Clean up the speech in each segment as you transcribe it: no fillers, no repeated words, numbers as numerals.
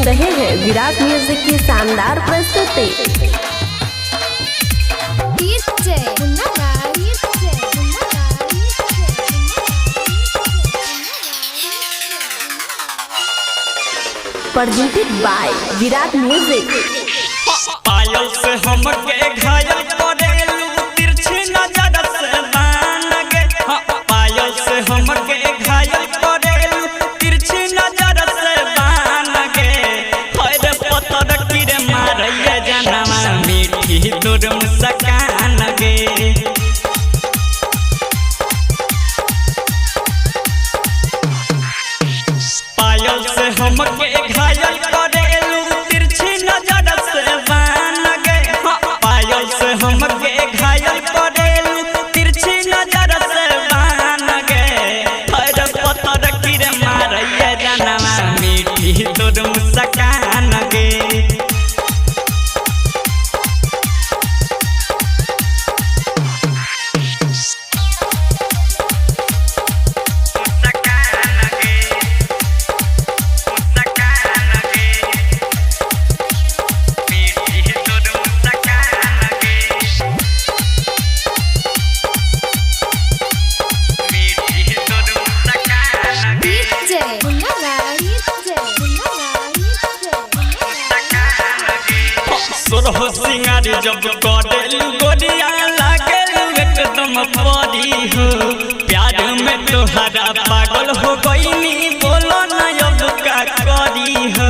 सुन रहे हैं विराट म्यूजिक की शानदार प्रस्तुति। Presented by Virat music. पायल से हमके घायल करेलू तिरछी नजर से बान गे। पायल से हमके घायल करेलू तिरछी नजर से बान गे। हर पत्थर कीरे मारैया जनवा मीठी दूर मुस्कान गे। पायल से हमके घायल करेलू तिरछी नजर से बान गे। पायल से हमके घायल करेलू तिरछी नजर से बान गे। हर पत्थर कीरे मारैया जनवा मीठी दूर मुस्कान गे। सोरहो सिंगारी जब करेलू गोरिया लागेलू एकदम परी हो। प्यार में तोहरा पागल हो गईनी बोलो ना अब का करी हो।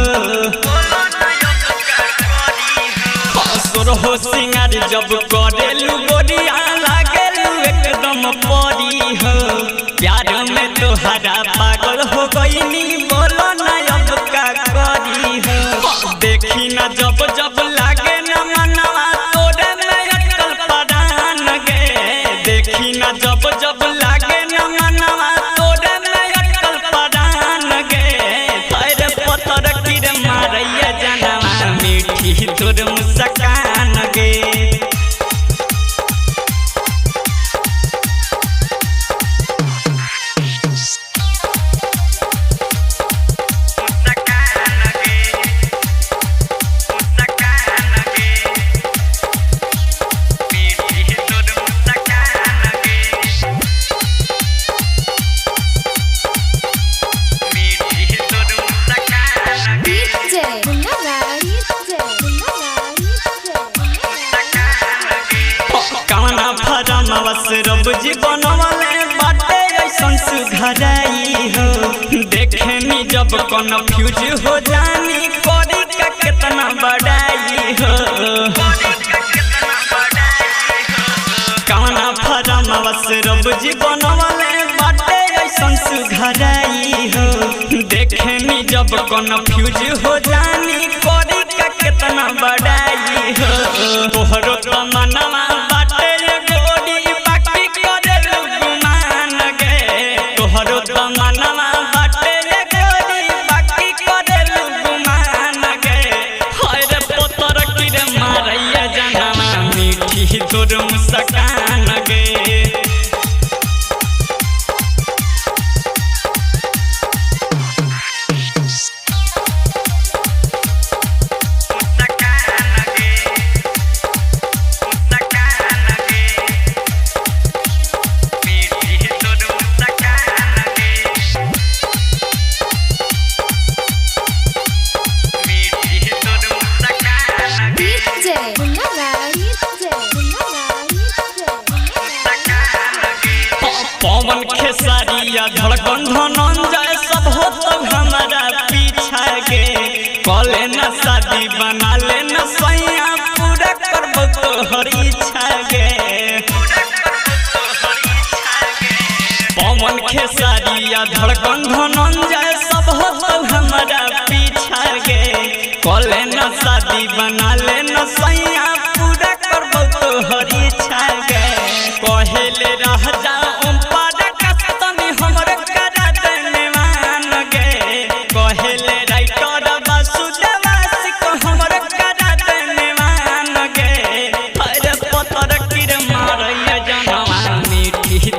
सोरहो सिंगारी जब करेलू गोरिया लागेलू एकदम परी हो। प्यार में तोहरा पागल हो गईनी बोलो ना अब का करी हो। देखी ना जब जब लागे ना मनवा तोरे में अटकल परान गे। देखी ना जब जब लागे ना मनवा तोरे में अटकल परान गे। अरे पत्थर कीरे मारैया जनवा मीठी तोर मुस्कान गे। कामना फरमावा से रब जी बनवाले बाटे ऐसन सुघराई हो। देखनी जब कन्फ्यूज हो जानी करी का कितना बड़ाई हो। कामना फरमावा से रब जी बनवाले बाटे ऐसन सुघराई हो। देखनी जब कन्फ्यूज हो जानी करी का कितना बड़ाई हो। तोहरो तमन्ना बाटे गोरी बाकी करेलू गुमान गे। तोहरो तमन्ना बाटे गोरी बाकी करेलू गुमान गे। हर पत्थर कीरे मारैया जनवा मीठी तोर मुस्कान गे। पवन खेसारिया धड़कन धनंजय सब हो तो हमारा पीछा गे। कले न शादी बना ले न सैया पूरा करबो तोहर इच्छा गे। पवन खेसारिया धड़कन धनंजय सब हो तो हमारा पीछा गे। कले न शादी बना ले न सैया पूरा करबो तोहर इच्छा गे। कहेले रह जा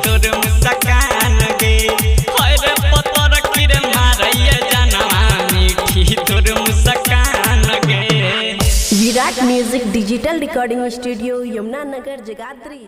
तोर मुस्कान गे। हर पत्थर कीरे मारैया जनवा मीठी तोर मुस्कान। Music digital recording studio Yamuna Nagar Jagadhri.